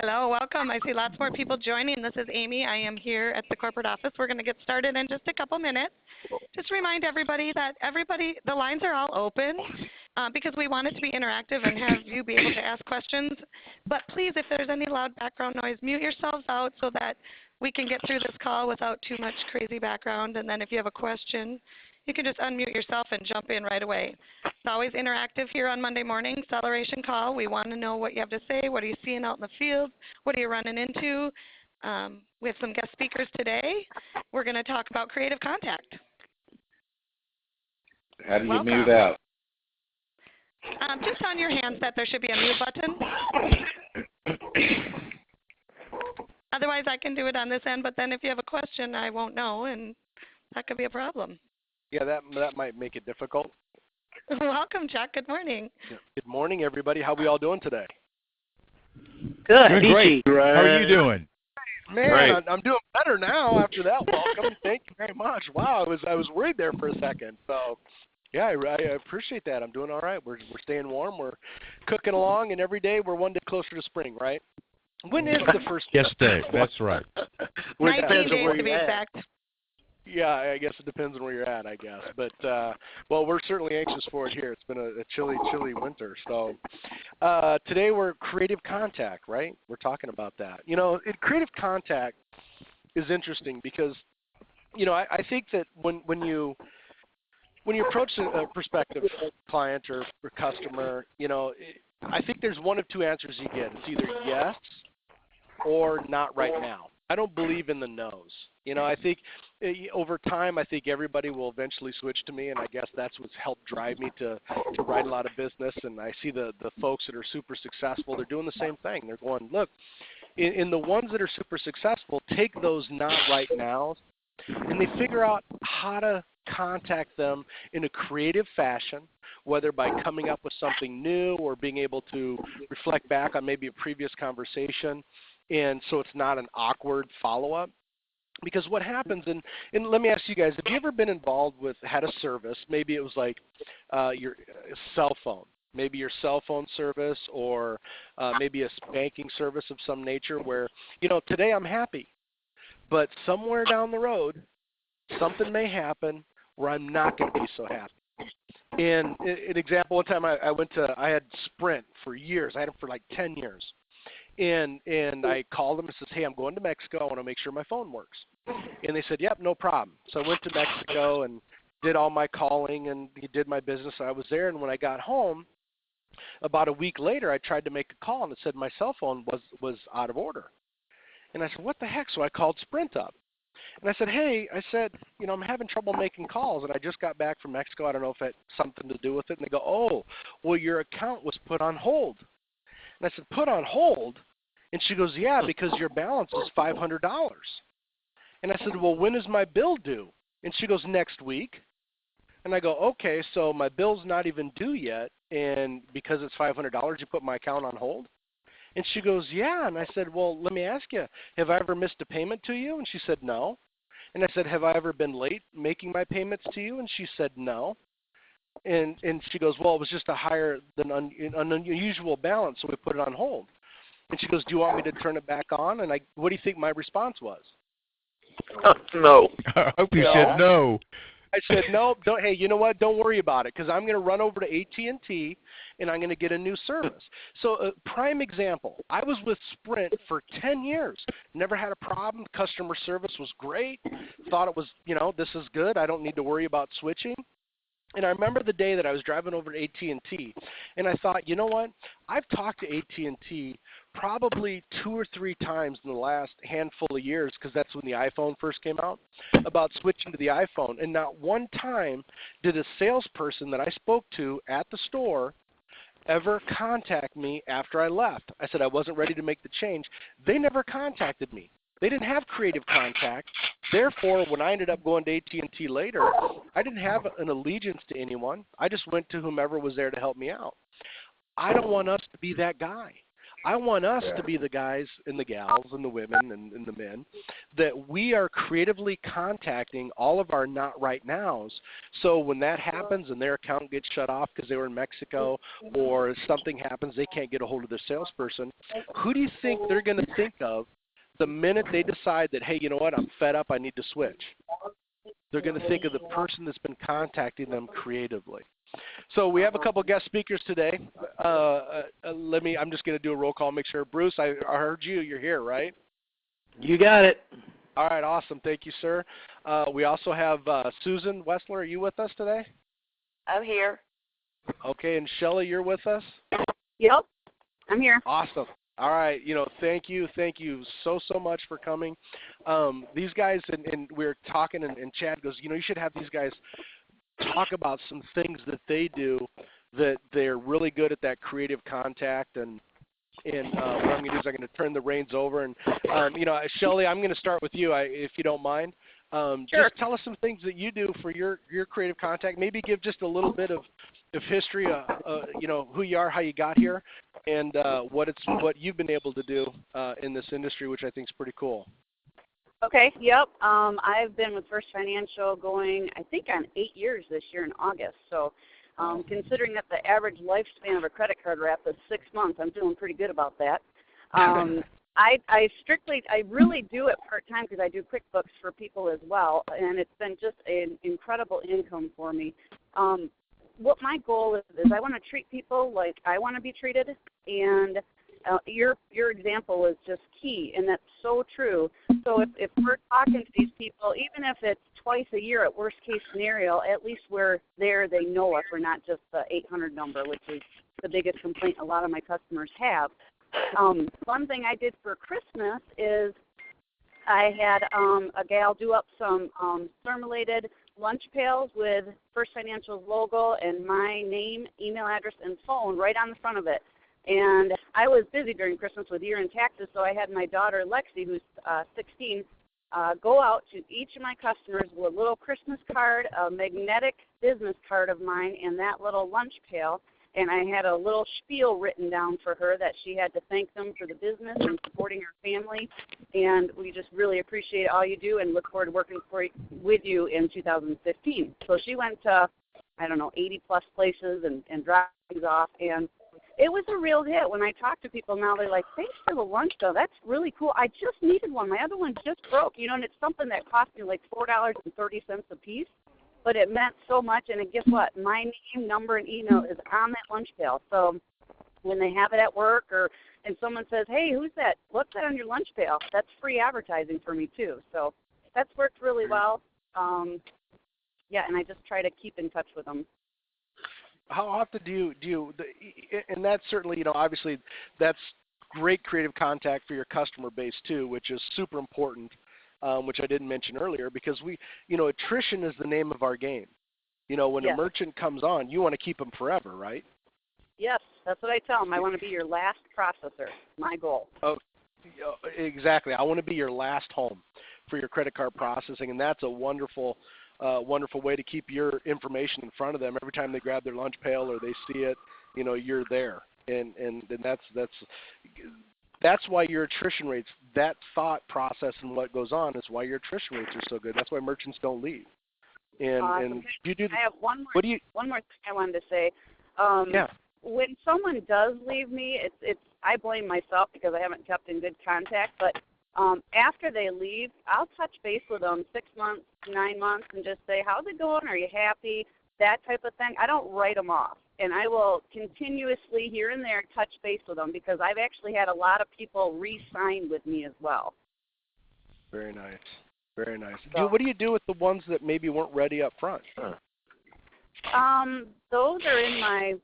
Hello, welcome. I see lots more people joining. This is Amy. I am here at the corporate office. We're going to get started in just a couple minutes. Just remind everybody that the lines are all open because we want it to be interactive and have you be able to ask questions. But please, if there's any loud background noise, mute yourselves out so that we can get through this call without too much crazy background. And then if you have a question, you can just unmute yourself and jump in right away. It's always interactive here on Monday morning, Acceleration Call. We want to know what you have to say. What are you seeing out in the field? What are you running into? We have some guest speakers today. We're going to talk about creative contact. How do you mute out? Just on your handset, there should be a mute button. Otherwise, I can do it on this end, but then if you have a question, I won't know, and that could be a problem. Yeah, that might make it difficult. Welcome, Chuck. Good morning. Good morning, everybody. How are we all doing today? Good. Great. How are you doing? Man, I'm doing better now after that welcome. Thank you very much. Wow, I was worried there for a second. So, yeah, I appreciate that. I'm doing all right. We're staying warm. We're cooking along, and every day we're one day closer to spring, right? When is the first? Yes, Dave. That's right. 19 days to be exact. Yeah, I guess it depends on where you're at, I guess. But, well, we're certainly anxious for it here. It's been a chilly winter. So today we're creative contact, right? We're talking about that. You know, creative contact is interesting because, you know, I think that when you approach a prospective client or customer, you know, I think there's one of two answers you get. It's either yes or not right now. I don't believe in the no's. You know, I think over time, I think everybody will eventually switch to me, and I guess that's what's helped drive me to write a lot of business. And I see the folks that are super successful, they're doing the same thing. They're going, look, in the ones that are super successful, take those not right nows, and they figure out how to contact them in a creative fashion, whether by coming up with something new or being able to reflect back on maybe a previous conversation. And so it's not an awkward follow-up. Because what happens, and let me ask you guys, have you ever been involved with, had a service, maybe it was like your cell phone, maybe your cell phone service or maybe a banking service of some nature where, you know, today I'm happy, but somewhere down the road, something may happen where I'm not going to be so happy. And an example, one time I had Sprint for years. I had it for like 10 years. And I called them and says, hey, I'm going to Mexico. I want to make sure my phone works. And they said, yep, no problem. So I went to Mexico and did all my calling and did my business. I was there, and when I got home, about a week later, I tried to make a call, and it said my cell phone was out of order. And I said, what the heck? So I called Sprint up. And I said, hey, you know, I'm having trouble making calls, and I just got back from Mexico. I don't know if it had something to do with it. And they go, oh, well, your account was put on hold. And I said, put on hold? And she goes, yeah, because your balance is $500. And I said, well, when is my bill due? And she goes, next week. And I go, okay, so my bill's not even due yet, and because it's $500, you put my account on hold? And she goes, yeah. And I said, well, let me ask you, have I ever missed a payment to you? And she said, no. And I said, have I ever been late making my payments to you? And she said, no. And she goes, well, it was just a higher than an unusual balance, so we put it on hold. And she goes, do you want me to turn it back on? And what do you think my response was? No. I hope you said no. I said, no, hey, you know what? Don't worry about it, because I'm going to run over to AT&T and I'm going to get a new service. So a prime example, I was with Sprint for 10 years. Never had a problem. Customer service was great. Thought it was, you know, this is good. I don't need to worry about switching. And I remember the day that I was driving over to AT&T, and I thought, you know what? I've talked to AT&T probably 2 or 3 times in the last handful of years, because that's when the iPhone first came out, about switching to the iPhone. And not one time did a salesperson that I spoke to at the store ever contact me after I left. I said I wasn't ready to make the change. They never contacted me. They didn't have creative contact. Therefore, when I ended up going to AT&T later, I didn't have an allegiance to anyone. I just went to whomever was there to help me out. I don't want us to be that guy. I want us to be the guys and the gals and the women and the men that we are creatively contacting all of our not right nows. So when that happens and their account gets shut off because they were in Mexico, or something happens, they can't get a hold of the salesperson, who do you think they're going to think of the minute they decide that, hey, you know what, I'm fed up, I need to switch? They're going to think of the person that's been contacting them creatively. So we have a couple guest speakers today. I'm just going to do a roll call, make sure. Bruce, I heard you. You're here, right? You got it. All right, awesome. Thank you, sir. We also have Susan Wessler. Are you with us today? I'm here. Okay, and Shelly, you're with us? Yep, I'm here. Awesome. All right, thank you so much for coming. These guys, and we were talking, and Chad goes, you should have these guys talk about some things that they do that they're really good at, that creative contact. And what I'm going to do is I'm going to turn the reins over. And, Shelly, I'm going to start with you, if you don't mind. Sure. Just tell us some things that you do for your creative contact. Maybe give just a little bit of history, who you are, how you got here, and what you've been able to do in this industry, which I think is pretty cool. Okay, yep. I've been with First Financial going, I think, on 8 years this year in August. So considering that the average lifespan of a credit card rep is 6 months, I'm feeling pretty good about that. I really do it part-time because I do QuickBooks for people as well, and it's been just an incredible income for me. What my goal is I want to treat people like I want to be treated, and your example is just key, and that's so true. So if we're talking to these people, even if it's twice a year at worst case scenario, at least we're there, they know us. We're not just the 800 number, which is the biggest complaint a lot of my customers have. One thing I did for Christmas is I had a gal do up some thermalated lunch pails with First Financial's logo and my name, email address, and phone right on the front of it. And I was busy during Christmas with year-end taxes, so I had my daughter, Lexi, who's 16, go out to each of my customers with a little Christmas card, a magnetic business card of mine, and that little lunch pail. And I had a little spiel written down for her that she had to thank them for the business and supporting her family. And we just really appreciate all you do and look forward to working with you in 2015. So she went to, 80-plus places and dropped things off. And it was a real hit. When I talk to people now, they're like, thanks for the lunch, though. That's really cool. I just needed one. My other one just broke, and it's something that cost me like $4.30 a piece. But it meant so much, and guess what? My name, number, and email is on that lunch pail. So when they have it at work and someone says, hey, who's that? What's that on your lunch pail? That's free advertising for me, too. So that's worked really well. And I just try to keep in touch with them. How often do you and that's certainly, obviously that's great creative contact for your customer base, too, which is super important. Which I didn't mention earlier, because attrition is the name of our game. When a merchant comes on, you want to keep them forever, right? Yes, that's what I tell them. I want to be your last processor, my goal. Oh, exactly. I want to be your last home for your credit card processing, and that's a wonderful way to keep your information in front of them. Every time they grab their lunch pail or they see it, you're there, and that's why your attrition rates, that thought process and what goes on is why your attrition rates are so good. That's why merchants don't leave. And you do. I have one more thing I wanted to say. When someone does leave me, I blame myself because I haven't kept in good contact. But after they leave, I'll touch base with them 6 months, 9 months, and just say, how's it going? Are you happy? That type of thing. I don't write them off. And I will continuously here and there touch base with them because I've actually had a lot of people re-sign with me as well. Very nice. Very nice. What do you do with the ones that maybe weren't ready up front? Those are in my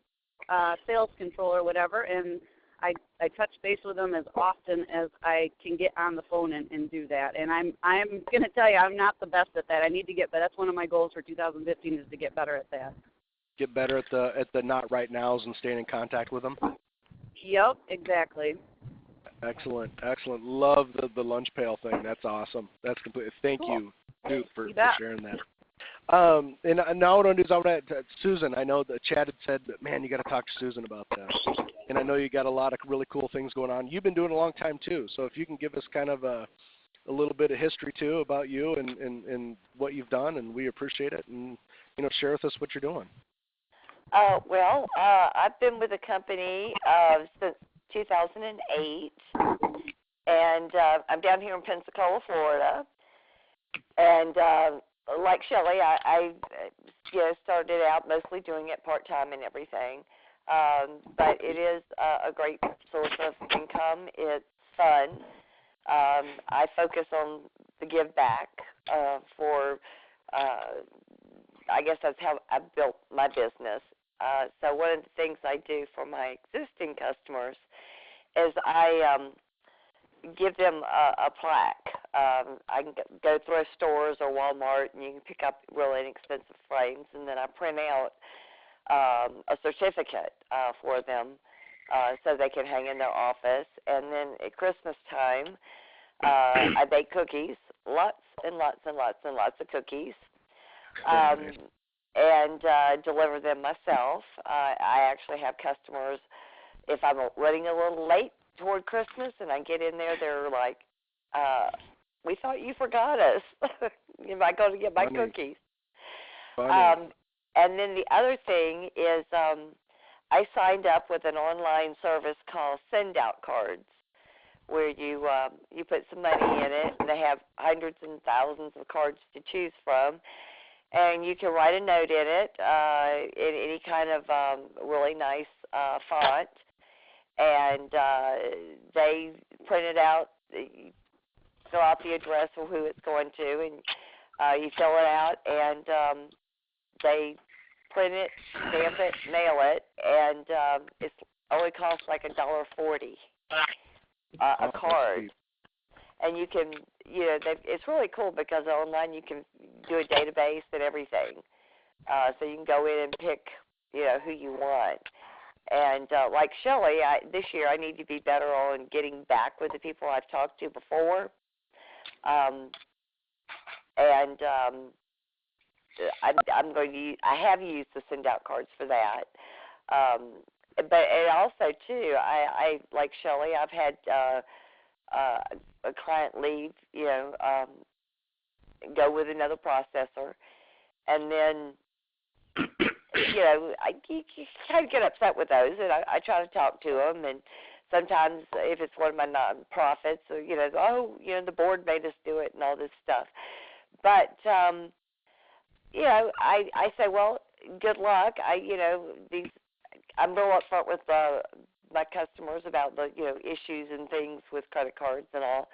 sales control or whatever, and I touch base with them as often as I can get on the phone and do that. And I'm going to tell you, I'm not the best at that. I need to get better. That's one of my goals for 2015 is to get better at that. Get better at the not right nows and staying in contact with them? Yep, exactly. Excellent. Love the lunch pail thing. That's awesome. That's complete. Thank you, Duke, for sharing that. And now what I want to do is I want to Susan. I know that Chad had said, man, you got to talk to Susan about this. And I know you got a lot of really cool things going on. You've been doing it a long time too. So if you can give us kind of a little bit of history too about you and what you've done, and we appreciate it. And share with us what you're doing. Well, I've been with the company since 2008, and I'm down here in Pensacola, Florida. And like Shelley, I started out mostly doing it part-time and everything. But it is a great source of income. It's fun. I focus on the give back for, I guess that's how I built my business. So one of the things I do for my existing customers is I give them a plaque. I can go thrift stores or Walmart, and you can pick up really inexpensive frames, and then I print out a certificate for them so they can hang in their office. And then at Christmas time, I bake cookies, lots and lots and lots and lots of cookies, and deliver them myself. I actually have customers, if I'm running a little late toward Christmas and I get in there, they're like, we thought you forgot us. If I go to get my cookies. And then the other thing is I signed up with an online service called Send Out Cards, where you put some money in it, and they have hundreds and thousands of cards to choose from, and you can write a note in it in any kind of really nice font, and they print it out, fill out the address of who it's going to, and you fill it out, and they print it, stamp it, mail it, and it only costs like $1.40 a card. And you can, it's really cool because online you can do a database and everything. So you can go in and pick, who you want. And like Shelley, this year I need to be better on getting back with the people I've talked to before. I'm going to I have used the send out cards for that. But also too, I like Shelley, I've had a client leave, go with another processor, and then you kind of get upset with those, and I try to talk to them, and sometimes if it's one of my nonprofits, or the board made us do it and all this stuff, but I say, well, good luck. I'm real upfront with my customers about the issues and things with credit cards and all,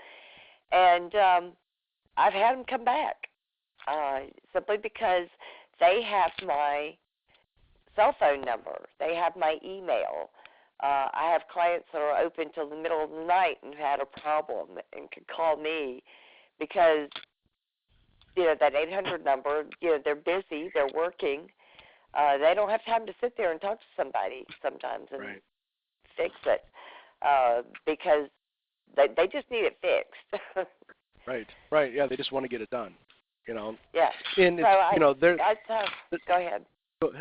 and I've had them come back simply because they have my cell phone number, they have my email. I have clients that are open till the middle of the night and had a problem and can call me because that 800 number, they're busy, they're working. They don't have time to sit there and talk to somebody sometimes and fix it because they just need it fixed. Right. Yeah, they just want to get it done. Yeah. And so go ahead.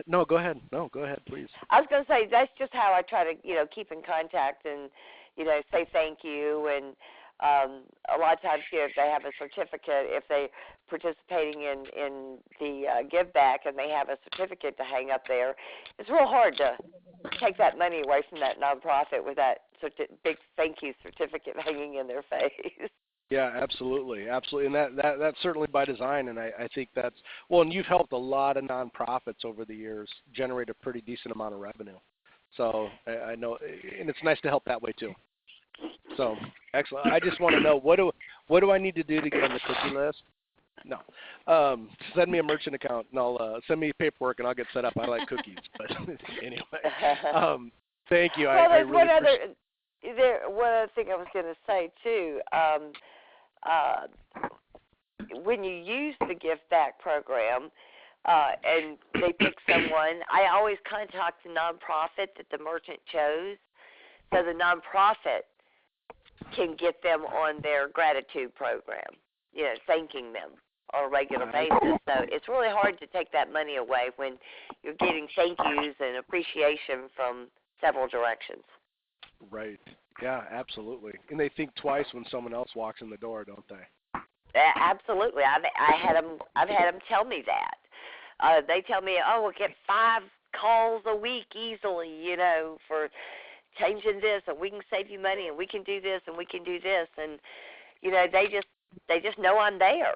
No, go ahead. No, go ahead, please. I was going to say that's just how I try to keep in contact and say thank you, and a lot of times if they have a certificate, if they're participating in the give back and they have a certificate to hang up there, it's real hard to take that money away from that nonprofit with that big thank you certificate hanging in their face. Yeah, absolutely, and that's certainly by design, and I think that's and you've helped a lot of nonprofits over the years generate a pretty decent amount of revenue. So I know, and it's nice to help that way too. So excellent. I just want to know what do I need to do to get on the cookie list? No, send me a merchant account, and I'll send me paperwork, and I'll get set up. I like cookies, but anyway, thank you. Well, I really one other thing I was going to say too. When you use the Give Back program and they pick someone, I always contact the nonprofit that the merchant chose, so the nonprofit can get them on their gratitude program, thanking them on a regular basis. So it's really hard to take that money away when you're getting thank yous and appreciation from several directions. Right. Yeah, absolutely. And they think twice when someone else walks in the door, don't they? Absolutely. I've had them tell me that. They tell me, "Oh, we'll get 5 calls a week easily, for changing this, and we can save you money, and we can do this, and we can do this," and they just know I'm there.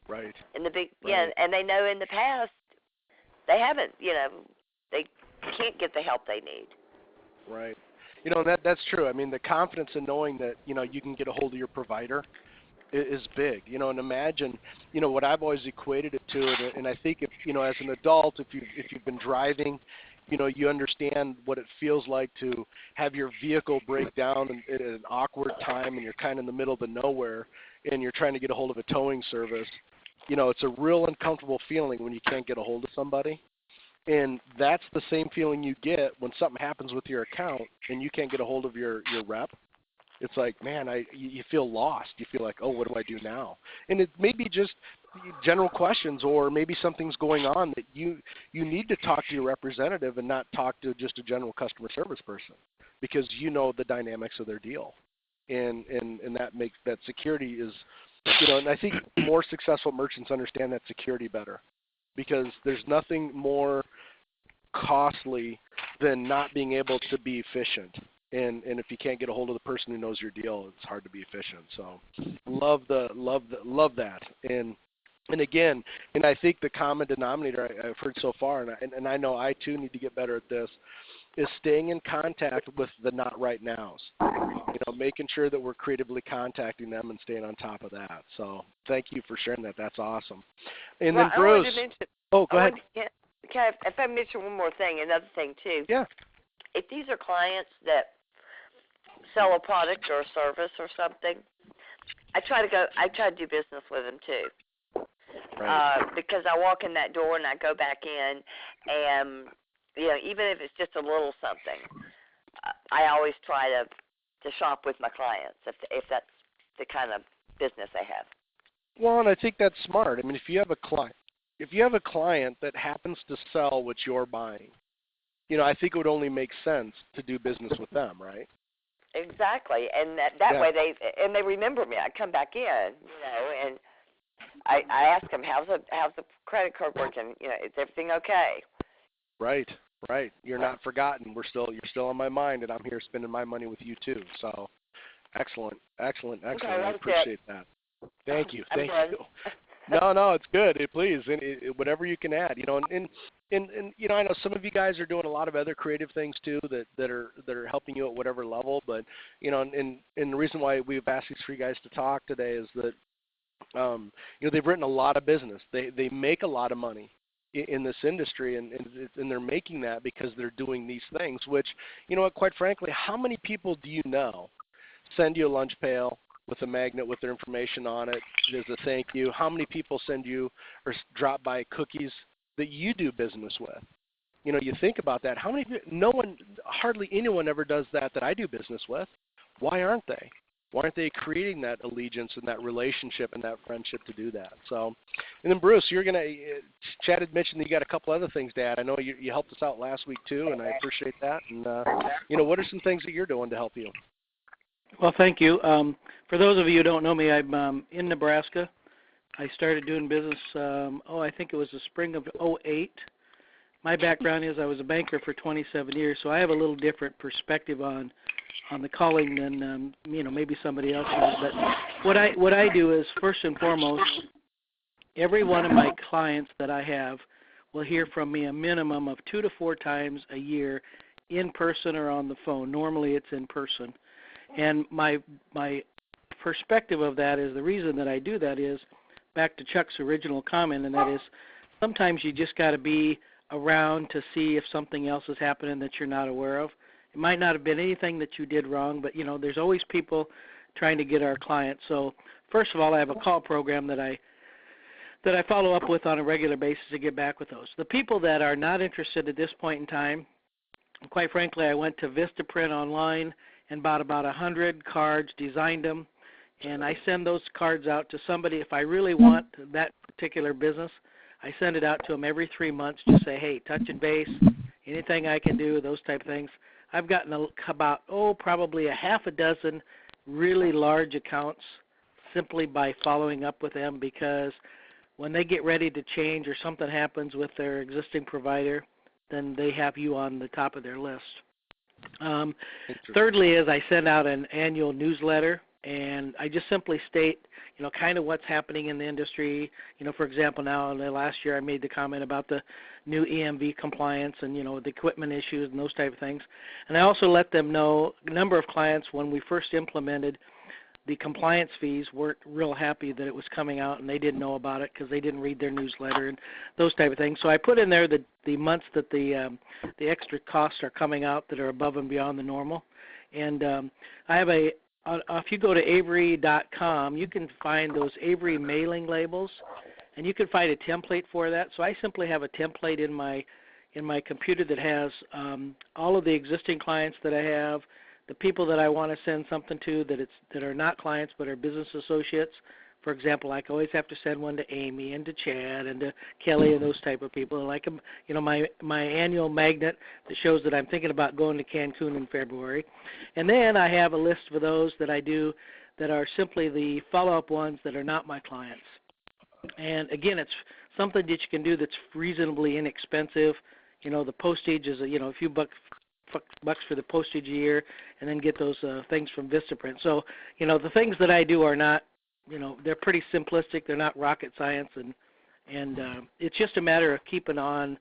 Right. And they know in the past they haven't, they can't get the help they need. Right. That's true. I mean, the confidence in knowing that, you can get a hold of your provider is big, and imagine, what I've always equated it to, and I think if, as an adult, if you've been driving, you understand what it feels like to have your vehicle break down at an awkward time and you're kind of in the middle of the nowhere and you're trying to get a hold of a towing service. It's a real uncomfortable feeling when you can't get a hold of somebody. And that's the same feeling you get when something happens with your account and you can't get a hold of your rep. It's like, man, you feel lost. You feel like, oh, what do I do now? And it may be just general questions, or maybe something's going on that you need to talk to your representative and not talk to just a general customer service person, because you know the dynamics of their deal. And that makes that security is, and I think more successful merchants understand that security better, because there's nothing more costly than not being able to be efficient. And if you can't get a hold of the person who knows your deal, it's hard to be efficient. So love that. And again, and I think the common denominator I've heard so far, and I know I too need to get better at this, is staying in contact with the not right nows. Making sure that we're creatively contacting them and staying on top of that. So thank you for sharing that. That's awesome. And then Bruce. Go ahead. If I mention one more thing, another thing too. Yeah. If these are clients that sell a product or a service or something, I try to do business with them too. Right. Because I walk in that door and I go back in, and even if it's just a little something, I always try to shop with my clients if that's the kind of business they have. Well, and I think that's smart. I mean, if you have a client that happens to sell what you're buying, I think it would only make sense to do business with them, right? Exactly, and that way they remember me. I come back in, and I ask them, how's the credit card working? Is everything okay? Right. You're not forgotten. You're still on my mind, and I'm here spending my money with you too. So, excellent. Okay, I appreciate that. Thank you. No, it's good. Please, and whatever you can add, and I know some of you guys are doing a lot of other creative things too that are helping you at whatever level. But and the reason why we've asked these three guys to talk today is that they've written a lot of business. They make a lot of money in this industry, and they're making that because they're doing these things. Which, quite frankly, how many people do you know send you a lunch pail with a magnet with their information on it as a thank you? How many people send you or drop by cookies that you do business with? You think about that. How many? Hardly anyone ever does that I do business with. Why aren't they? Why aren't they creating that allegiance and that relationship and that friendship to do that? So, and then Bruce, Chad had mentioned that you got a couple other things to add. I know you helped us out last week too, and I appreciate that. And what are some things that you're doing to help you? Well, thank you. For those of you who don't know me, I'm in Nebraska. I started doing business, I think it was the spring of 2008. My background is I was a banker for 27 years, so I have a little different perspective on the calling than maybe somebody else does. But what I do is, first and foremost, every one of my clients that I have will hear from me a minimum of 2 to 4 times a year, in person or on the phone. Normally it's in person. And my perspective of that is, the reason that I do that is back to Chuck's original comment, and that is sometimes you just got to be around to see if something else is happening that you're not aware of. It might not have been anything that you did wrong, but there's always people trying to get our clients. So first of all, I have a call program that I follow up with on a regular basis to get back with those. The people that are not interested at this point in time, quite frankly, I went to Vistaprint online and bought about 100 cards, designed them, and I send those cards out to somebody. If I really want that particular business, I send it out to them every 3 months to say, hey, touch and base, anything I can do, those type of things. I've gotten about, probably a half a dozen really large accounts simply by following up with them, because when they get ready to change or something happens with their existing provider, then they have you on the top of their list. Thirdly is I send out an annual newsletter, and I just simply state, kind of what's happening in the industry. For example, now in the last year I made the comment about the new EMV compliance and, the equipment issues and those type of things. And I also let them know, a number of clients, when we first implemented the compliance fees, weren't real happy that it was coming out, and they didn't know about it because they didn't read their newsletter and those type of things. So I put in there the months that the extra costs are coming out that are above and beyond the normal. And I have if you go to Avery.com, you can find those Avery mailing labels, and you can find a template for that. So I simply have a template in my computer that has all of the existing clients that I have, the people that I want to send something to that are not clients but are business associates. For example, I always have to send one to Amy and to Chad and to Kelly and those type of people. And like, my annual magnet that shows that I'm thinking about going to Cancun in February. And then I have a list for those that I do that are simply the follow-up ones that are not my clients. And again, it's something that you can do that's reasonably inexpensive. The postage is a few bucks for the postage a year, and then get those things from Vistaprint. So, the things that I do are not, they're pretty simplistic. They're not rocket science, and it's just a matter of keeping on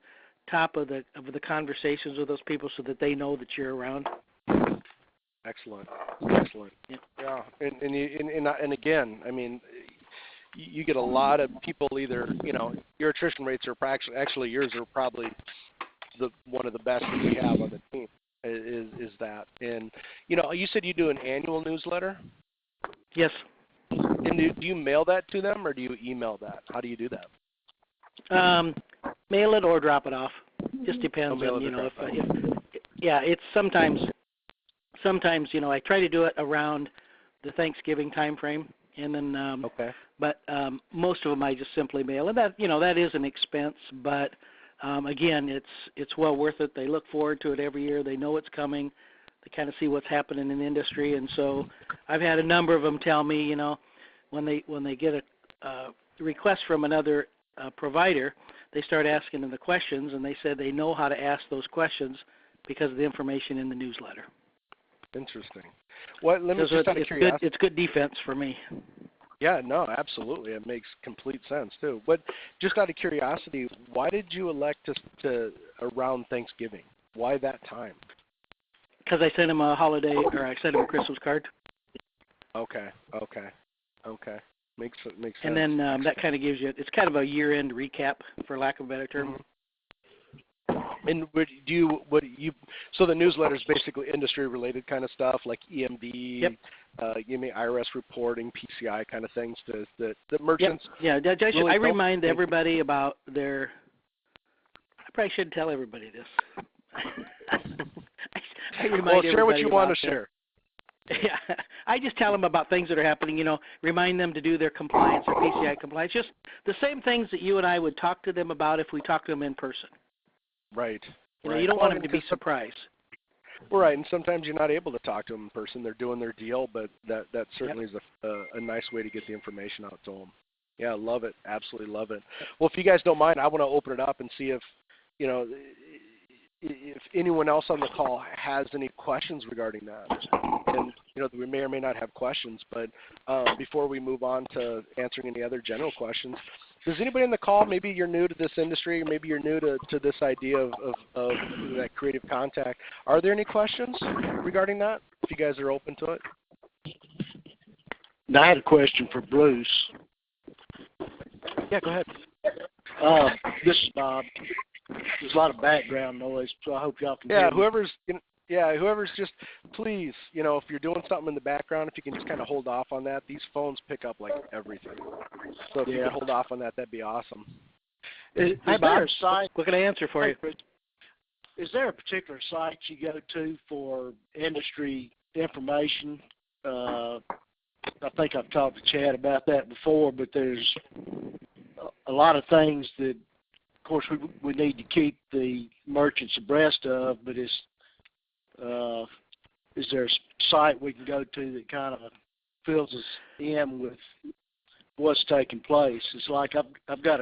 top of the conversations with those people so that they know that you're around. Excellent. Yeah. And again, I mean, you get a lot of people either, your attrition rates are actually yours are probably one of the best that we have on the team is that. And, you said you do an annual newsletter? Yes. And do you mail that to them, or do you email that? How do you do that? Mail it or drop it off. Just depends on, it's sometimes, I try to do it around the Thanksgiving time frame, and then, okay. But most of them I just simply mail, and that is an expense, but again, it's well worth it. They look forward to it every year. They know it's coming. They kind of see what's happening in the industry, and so I've had a number of them tell me, when they get a request from another provider, they start asking them the questions, and they said they know how to ask those questions because of the information in the newsletter. Interesting. Let me just out of curiosity. It's good defense for me. Yeah, no, absolutely. It makes complete sense too. But just out of curiosity, why did you elect to around Thanksgiving? Why that time? Because I sent him a holiday, or I sent him a Christmas card. Okay. Makes sense. And then that kind of gives you, it's kind of a year-end recap, for lack of a better term. Mm-hmm. And so the newsletter is basically industry-related kind of stuff, like EMV, yep. IRS reporting, PCI kind of things that merchants. Yep. Yeah, really I remind everybody about their. I probably shouldn't tell everybody this. I remind share what you want to their, share. Yeah, I just tell them about things that are happening. Remind them to do their compliance, their PCI compliance, just the same things that you and I would talk to them about if we talked to them in person. Right. You don't want them to be surprised. Right, and sometimes you're not able to talk to them in person. They're doing their deal, but that certainly is a nice way to get the information out to them. Yeah, love it. Absolutely love it. Well, if you guys don't mind, I want to open it up and see if anyone else on the call has any questions regarding that. And, we may or may not have questions, but before we move on to answering any other general questions, does anybody in the call, maybe you're new to this industry, maybe you're new to this idea of that creative contact, are there any questions regarding that, if you guys are open to it? Now, I had a question for Bruce. Yeah, go ahead. This is Bob. There's a lot of background noise, so I hope y'all can hear me. Whoever's just, please, if you're doing something in the background, if you can just kind of hold off on that. These phones pick up like everything. So if you can hold off on that, that'd be awesome. Is there a site? What can I answer for you? Is there a particular site you go to for industry information? I think I've talked to Chad about that before, but there's a lot of things that, of course, we need to keep the merchants abreast of, but is there a site we can go to that kind of fills us in with what's taking place? It's like I've got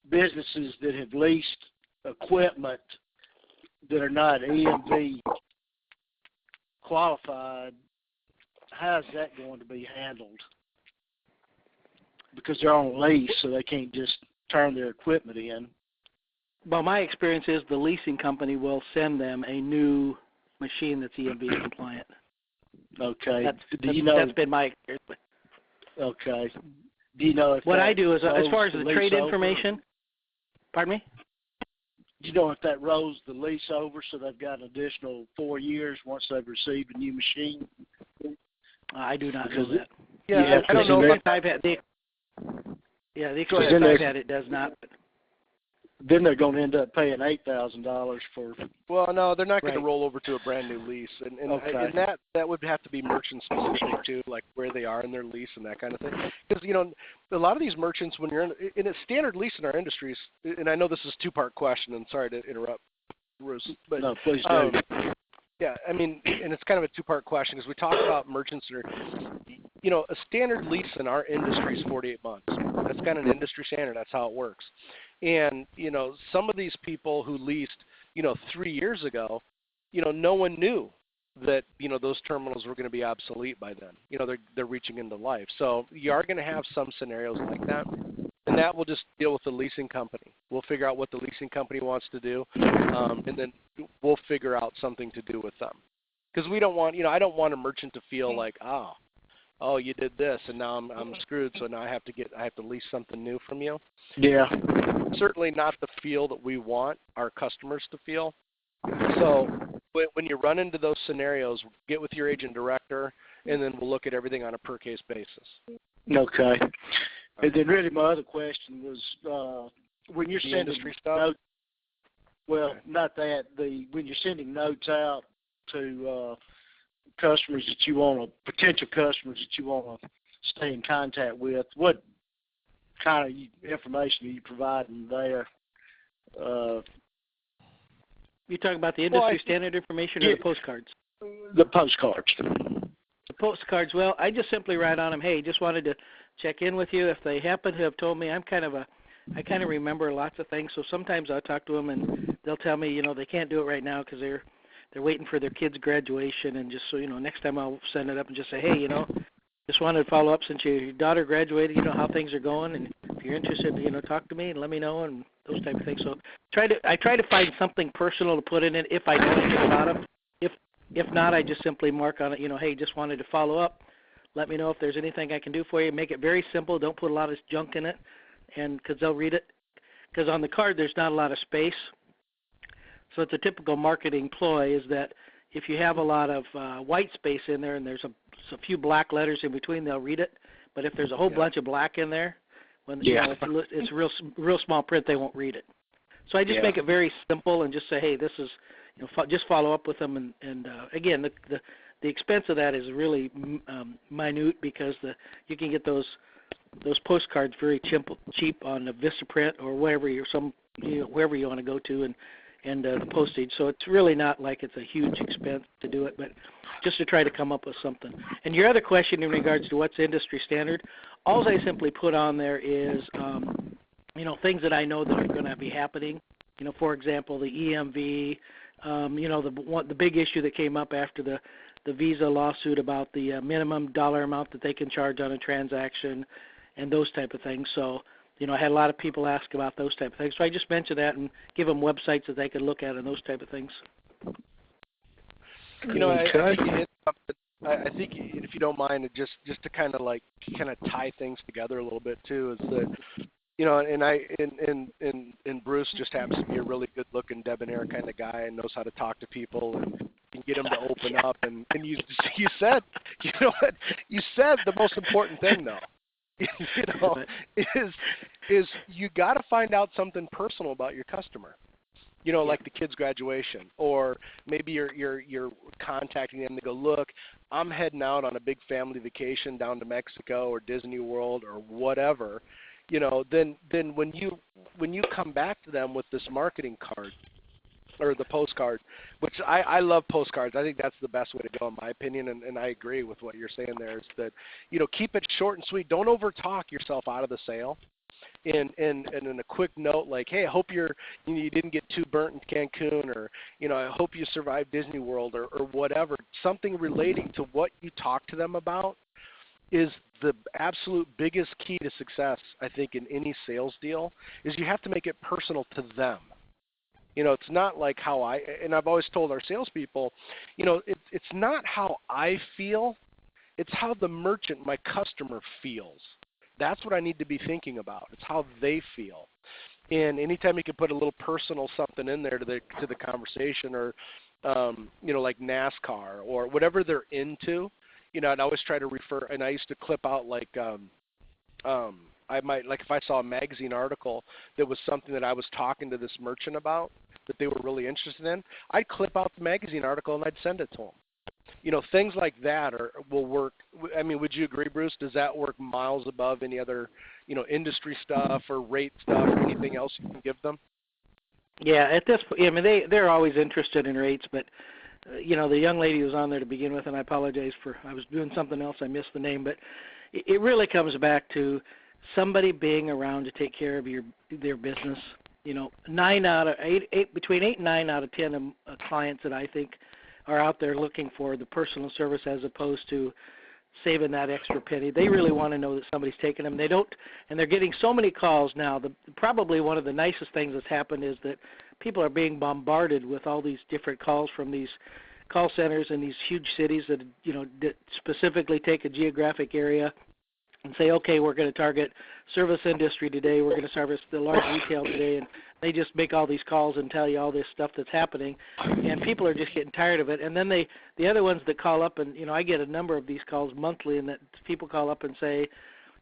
businesses that have leased equipment that are not EMV qualified. How's that going to be handled? Because they're on lease, so they can't just turn their equipment in. Well, my experience is the leasing company will send them a new machine that's EMV compliant. Okay. That's been my experience. Okay. Do you know if what I do is, as far as the trade information, pardon me? Do you know if that rolls the lease over so they've got an additional 4 years once they've received a new machine? I do not know that. Yeah, I don't know. The experience I've had, it does not. Then they're going to end up paying $8,000 for. Well, no, they're not going to roll over to a brand new lease, and that would have to be merchant specific too, like where they are in their lease and that kind of thing. Because a lot of these merchants, when you're in a standard lease in our industries, and I know this is a two-part question, and sorry to interrupt, Bruce, but no, please do. Yeah, I mean, and it's kind of a two-part question because we talk about merchants that are, a standard lease in our industry is 48 months. That's kind of an industry standard. That's how it works. And, some of these people who leased, 3 years ago, no one knew that, those terminals were going to be obsolete by then. They're reaching into life. So you are going to have some scenarios like that. And that will just deal with the leasing company. We'll figure out what the leasing company wants to do, and then we'll figure out something to do with them. Because we don't want, I don't want a merchant to feel like, oh, you did this, and now I'm screwed. So now I have to lease something new from you. Yeah. Certainly not the feel that we want our customers to feel. So when you run into those scenarios, get with your agent director, and then we'll look at everything on a per case basis. Okay. And then really my other question was when you're sending notes, well, not that, when you're sending notes out to customers that you want potential customers that you want to stay in contact with, what kind of information are you providing there? You talking about the industry standard information or the postcards? The postcards. The postcards, well, I just simply write on them, hey, just wanted to check in with you. If they happen to have told me, I kind of remember lots of things, so sometimes I'll talk to them and they'll tell me, they can't do it right now because they're waiting for their kid's graduation, and just so next time I'll send it up and just say, hey, just wanted to follow up since your daughter graduated, how things are going, and if you're interested, talk to me and let me know, and those type of things. So I try to find something personal to put in it if I know anything about them. If not, I just simply mark on it, hey, just wanted to follow up. Let me know if there's anything I can do for you. Make it very simple. Don't put a lot of junk in it, and because they'll read it. Because on the card, there's not a lot of space. So it's a typical marketing ploy is that if you have a lot of white space in there and there's a few black letters in between, they'll read it. But if there's a whole bunch of black in there, when if it's real small print, they won't read it. So I just make it very simple and just say, hey, this is, just follow up with them. And again, the expense of that is really minute because you can get those postcards very cheap on the Vistaprint or wherever wherever you want to go to, and the postage. So it's really not like it's a huge expense to do it, but just to try to come up with something. And your other question in regards to what's industry standard, all I simply put on there is, things that I know that are going to be happening. For example, the EMV, the big issue that came up after the Visa lawsuit about the minimum dollar amount that they can charge on a transaction and those type of things. So, I had a lot of people ask about those type of things. So I just mentioned that and give them websites that they could look at and those type of things. I think if you don't mind, just to kind of tie things together a little bit too, is that and Bruce just happens to be a really good-looking, debonair kind of guy and knows how to talk to people and can get them to open up. And you said, you said the most important thing though. Is you got to find out something personal about your customer. You know, like the kids' graduation, or maybe you're contacting them to go, look, I'm heading out on a big family vacation down to Mexico or Disney World or whatever. You know, then when you come back to them with this marketing card or the postcard, which I love postcards. I think that's the best way to go in my opinion, and I agree with what you're saying there, is that, you know, keep it short and sweet. Don't overtalk yourself out of the sale. And in a quick note like, hey, I hope you didn't get too burnt in Cancun, or, you know, I hope you survived Disney World, or whatever. Something relating to what you talk to them about is the absolute biggest key to success, I think, in any sales deal, is you have to make it personal to them. You know, it's not like how and I've always told our salespeople, you know, it's not how I feel, it's how the merchant, my customer, feels. That's what I need to be thinking about. It's how they feel. And anytime you can put a little personal something in there to the conversation, or you know, like NASCAR or whatever they're into, you know, I'd always try to refer. And I used to clip out like I might, like, if I saw a magazine article that was something that I was talking to this merchant about that they were really interested in, I'd clip out the magazine article and I'd send it to them. You know, things like that will work. I mean, would you agree, Bruce? Does that work miles above any other, you know, industry stuff or rate stuff or anything else you can give them? Yeah, at this point, I mean, they're always interested in rates, but you know, the young lady who was on there to begin with, and I apologize I was doing something else, I missed the name, but it really comes back to somebody being around to take care of their business. You know, between 8 and 9 out of 10 clients that I think are out there looking for the personal service as opposed to saving that extra penny. They really want to know that somebody's taking them. They don't, and they're getting so many calls now. Probably one of the nicest things that's happened is that people are being bombarded with all these different calls from these call centers in these huge cities that, you know, that specifically take a geographic area and say, okay, we're going to target service industry today, we're going to service the large retail today, and they just make all these calls and tell you all this stuff that's happening, and people are just getting tired of it. And then the other ones that call up, and, you know, I get a number of these calls monthly, and that people call up and say,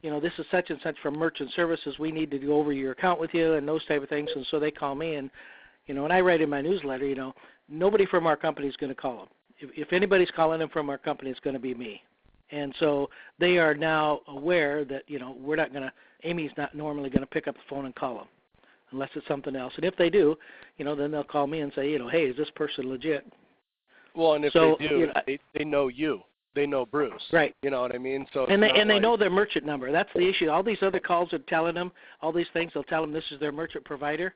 you know, this is such and such from Merchant Services, we need to go over your account with you, and those type of things. And so they call me, and, you know, and I write in my newsletter, you know, nobody from our company is going to call them. If anybody's calling them from our company, it's going to be me. And so they are now aware that, you know, Amy's not normally going to pick up the phone and call them unless it's something else. And if they do, you know, then they'll call me and say, you know, hey, is this person legit? Well, and if they do, you know, they know you. They know Bruce. Right. You know what I mean? So and they know their merchant number. That's the issue. All these other calls are telling them all these things. They'll tell them this is their merchant provider.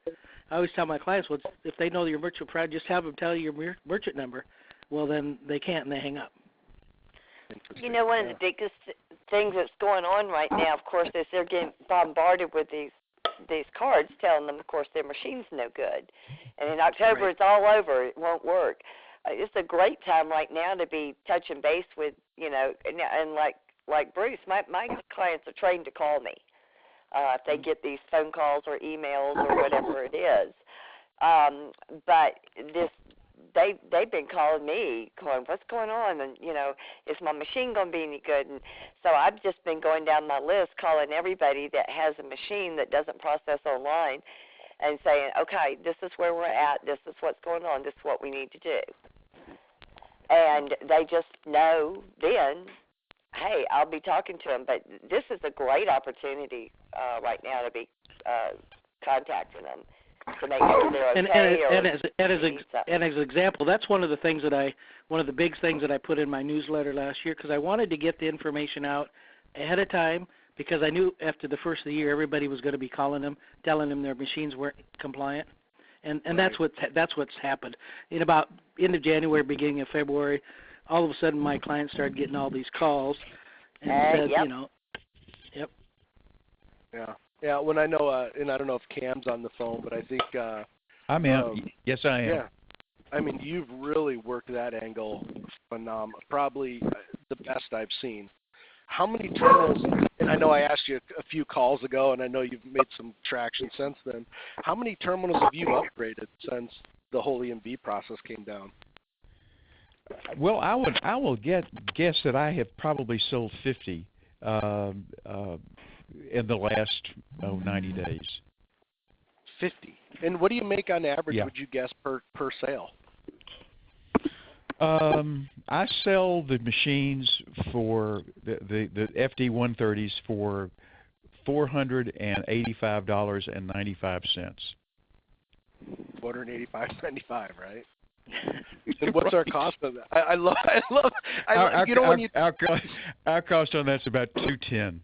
I always tell my clients, well, if they know your merchant provider, just have them tell you your merchant number. Well, then they can't, and they hang up. You know, one of the biggest things that's going on right now, of course, is they're getting bombarded with these cards telling them, of course, their machine's no good. And in October, It's all over. It won't work. It's a great time right now to be touching base with, you know, and like Bruce, my clients are trained to call me if they get these phone calls or emails or whatever it is. But they've been calling me, going, what's going on? And, you know, is my machine going to be any good? And so I've just been going down my list, calling everybody that has a machine that doesn't process online and saying, okay, this is where we're at. This is what's going on. This is what we need to do. And they just know then, hey, I'll be talking to them. But this is a great opportunity right now to be contacting them to make sure they're okay. And as an example, that's one of the big things that I put in my newsletter last year, because I wanted to get the information out ahead of time, because I knew after the first of the year everybody was going to be calling them, telling them their machines weren't compliant. And that's what's happened. In about end of January, beginning of February, all of a sudden my clients started getting all these calls and said, you know, Yeah, when I know, and I don't know if Cam's on the phone, but I think I'm in. Yes, I am. Yeah, I mean, you've really worked that angle phenomenal. Probably the best I've seen. How many terminals? And I know I asked you a few calls ago, and I know you've made some traction since then. How many terminals have you upgraded since the whole EMV process came down? Well, I will guess that I have probably sold 50 in the last 90 days. 50. And what do you make on average, Yeah. would you guess, per sale? I sell the machines for the FD130s for $485.95. $485.95, right? And what's our cost of that? I love. Our cost on that's about $210.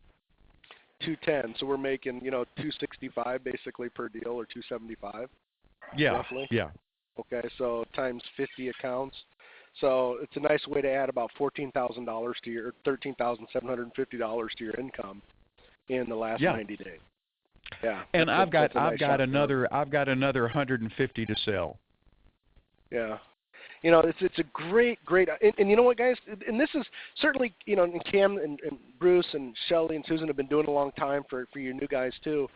$210. So we're making $265 basically per deal, or $275. Yeah. Roughly. Yeah. Okay, so times 50 accounts. So it's a nice way to add about $14,000 to your $13,750 to your income in the last 90 days. Yeah. And I've got another 150 to sell. Yeah. It's a great, and you know what, guys? And this is certainly, and Cam and Bruce and Shelley and Susan have been doing it a long time for you new guys too.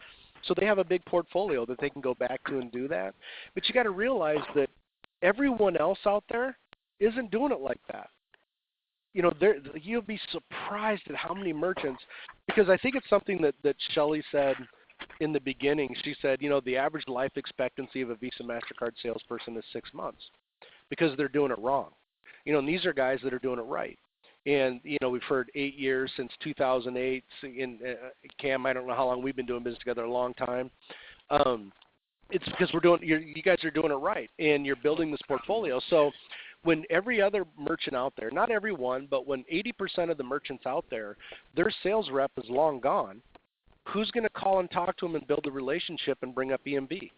So they have a big portfolio that they can go back to and do that. But you got to realize that everyone else out there isn't doing it like that. You'll be surprised at how many merchants, because I think it's something that Shelley said in the beginning. She said, the average life expectancy of a Visa MasterCard salesperson is 6 months because they're doing it wrong. And these are guys that are doing it right. And, we've heard 8 years since 2008. Cam, I don't know how long we've been doing business together, a long time. It's because you guys are doing it right, and you're building this portfolio. So when every other merchant out there, not every one, but when 80% of the merchants out there, their sales rep is long gone, who's going to call and talk to them and build a relationship and bring up EMB?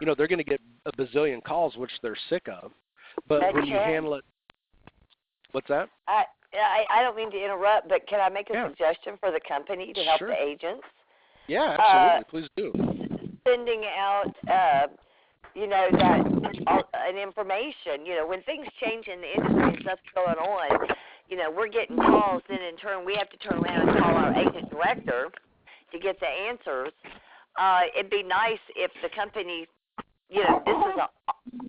They're going to get a bazillion calls, which they're sick of. But when you handle it, what's that? I don't mean to interrupt, but can I make a suggestion for the company to help the agents? Yeah, absolutely. Please do. Sending out, an information. When things change in the industry and stuff's going on, we're getting calls. Then in turn, we have to turn around and call our agent director to get the answers. It'd be nice if the company, this is an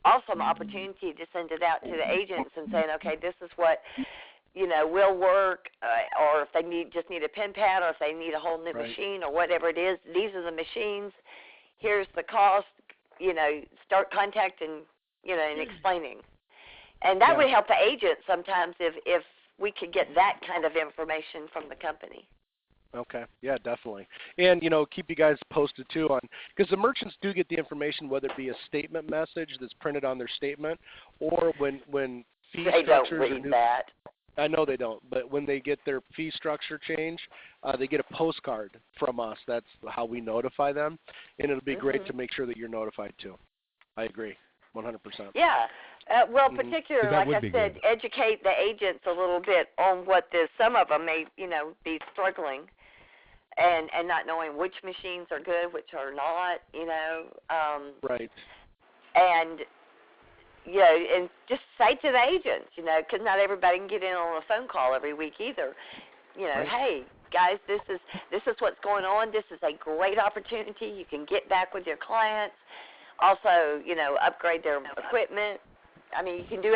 awesome opportunity to send it out to the agents and saying, okay, this is what will work, or if they just need a pen pad, or if they need a whole new machine, or whatever it is. These are the machines. Here's the cost. Start contacting, and explaining, and that would help the agent sometimes if we could get that kind of information from the company. Okay. Yeah, definitely. And, keep you guys posted too on, because the merchants do get the information, whether it be a statement message that's printed on their statement, or when fee they structures don't read that. I know they don't, but when they get their fee structure change, they get a postcard from us. That's how we notify them, and it'll be great to make sure that you're notified too. I agree, 100%. Yeah. Particularly, like I said, educate the agents a little bit on what some of them may, be struggling, and not knowing which machines are good, which are not, Right. And and just say to the agents, because not everybody can get in on a phone call every week either. Hey guys, this is what's going on. This is a great opportunity. You can get back with your clients. Also, upgrade their equipment. I mean, you can do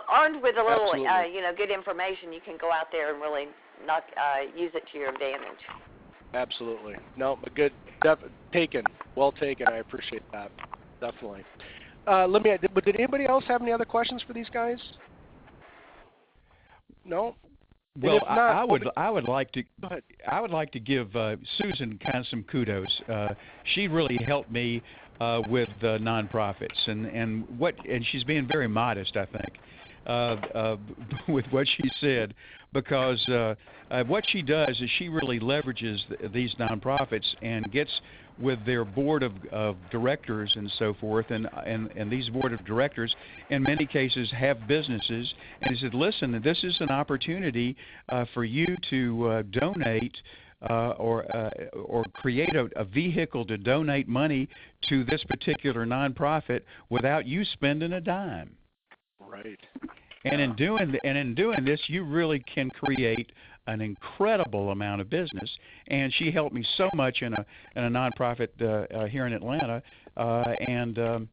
armed with a little, good information. You can go out there and really use it to your advantage. Absolutely. No, good. Well taken. I appreciate that. Definitely. Did anybody else have any other questions for these guys? No. Well, I would like to give Susan kind of some kudos. She really helped me with nonprofits, and she's being very modest, I think, with what she said, because what she does is she really leverages these nonprofits and gets with their board of directors and so forth, and these board of directors in many cases have businesses, and he said, listen, this is an opportunity for you to donate or create a vehicle to donate money to this particular nonprofit without you spending a dime. Right. And in doing this, you really can create an incredible amount of business. And she helped me so much in a nonprofit here in Atlanta, and I'm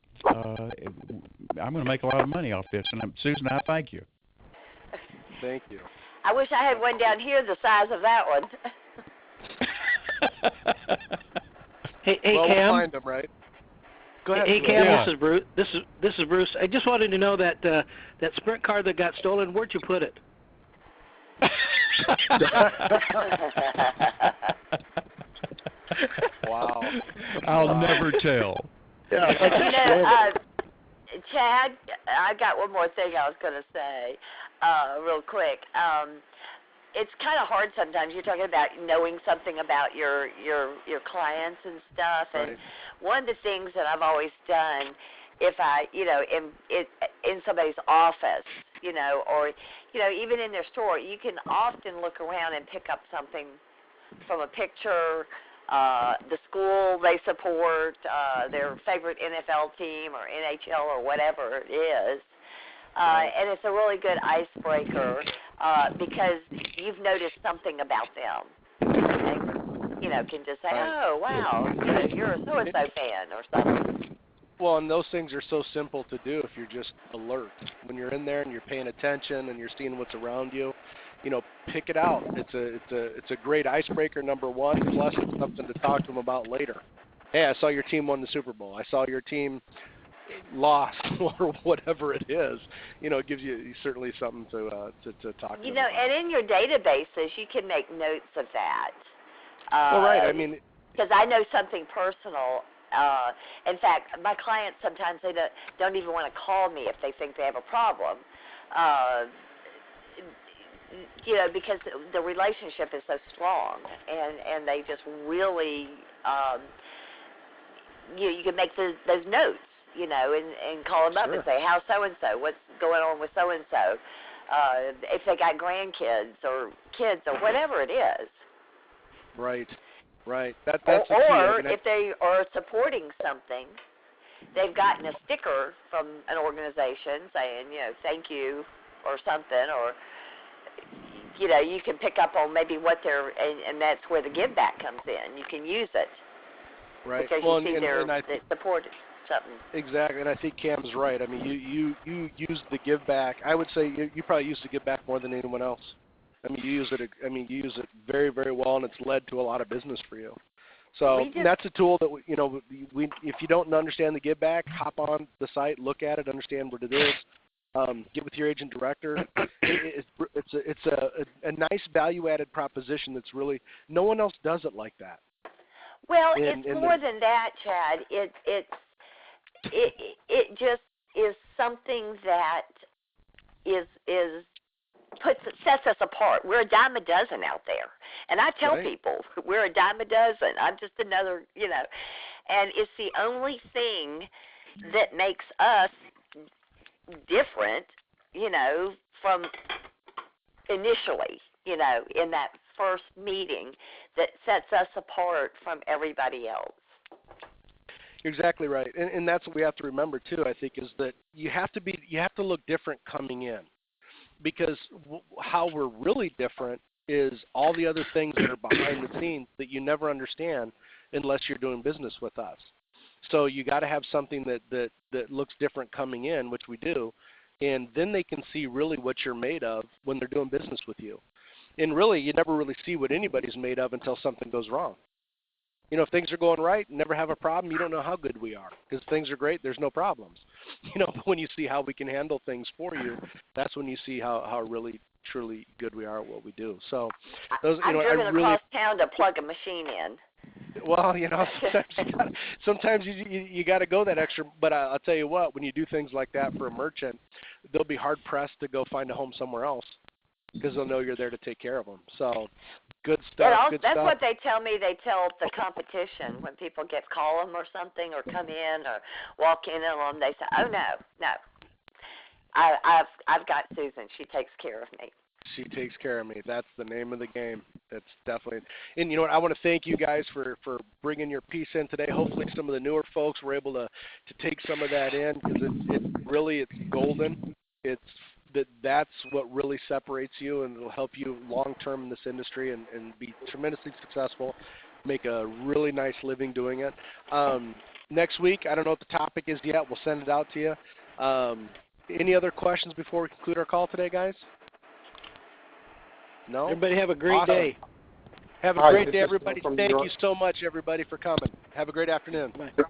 going to make a lot of money off this. And Susan, I thank you. Thank you. I wish I had one down here the size of that one. Hey, well, Cam. we'll find them, right? Go ahead. Hey, Cam. Yeah. This is Bruce. This is Bruce. I just wanted to know that that sprint car that got stolen. Where'd you put it? Wow. I'll never tell. Yeah, Chad, I got one more thing I was going to say real quick. It's kind of hard sometimes. You're talking about knowing something about your clients and stuff. And Right. one of the things that I've always done, if I, in somebody's office, or, even in their store, you can often look around and pick up something from a picture, the school they support, their favorite NFL team or NHL or whatever it is. And it's a really good icebreaker because you've noticed something about them. And, can just say, oh, wow, you're a so-and-so fan or something. Well, and those things are so simple to do if you're just alert. When you're in there and you're paying attention and you're seeing what's around you, pick it out. It's a great icebreaker, number one, plus it's something to talk to them about later. Hey, I saw your team won the Super Bowl. I saw your team lost or whatever it is. It gives you certainly something to talk to them about. And in your databases, you can make notes of that. Well, right. I mean, because I know something personal. In fact, my clients sometimes they don't even want to call me if they think they have a problem. Because the relationship is so strong, and they just really, you can make those notes, and call them up and say, how's so-and-so, what's going on with so-and-so, if they got grandkids or kids or whatever it is. Right. That's the key. Or if they are supporting something, they've gotten a sticker from an organization saying, thank you or something, or you can pick up on maybe what they're, and that's where the give back comes in. You can use it. Right. Because well, you see they supported something. Exactly, and I think Cam's right. I mean, you use the give back. I would say you probably use the give back more than anyone else. I mean, you use it very, very well, and it's led to a lot of business for you. So that's a tool that we if you don't understand the give back, hop on the site, look at it, understand what it is. Get with your agent director. It's a nice value-added proposition that's really no one else does it like that. Well, it's more than that, Chad. It just is something that sets us apart. We're a dime a dozen out there, and I tell people we're a dime a dozen. I'm just another, and it's the only thing that makes us different, from initially, in that first meeting that sets us apart from everybody else. You're exactly right, and that's what we have to remember too. I think is that you have to look different coming in, because how we're really different is all the other things that are behind the scenes that you never understand unless you're doing business with us. So you got to have something that looks different coming in, which we do, and then they can see really what you're made of when they're doing business with you. And really, you never really see what anybody's made of until something goes wrong. If things are going right, never have a problem, you don't know how good we are. Because if things are great, there's no problems. But when you see how we can handle things for you, that's when you see how really, truly good we are at what we do. So, those, I've driven across town to plug a machine in. Well, sometimes you got to go that extra. But I'll tell you what, when you do things like that for a merchant, they'll be hard pressed to go find a home somewhere else because they'll know you're there to take care of them. So, good stuff. That's what they tell me. They tell the competition when people call them or something, or come in or walk in on them. They say, "Oh no, I've got Susan. She takes care of me." She takes care of me. That's the name of the game. That's definitely. And you know what? I want to thank you guys for bringing your piece in today. Hopefully, some of the newer folks were able to take some of that in, because it's golden. That's what really separates you, and it'll help you long term in this industry and be tremendously successful. Make a really nice living doing it. Next week, I don't know what the topic is yet. We'll send it out to you. Any other questions before we conclude our call today, guys? No? Everybody have a great day. Have a great day, everybody. Thank you so much, everybody, for coming. Have a great afternoon. Bye.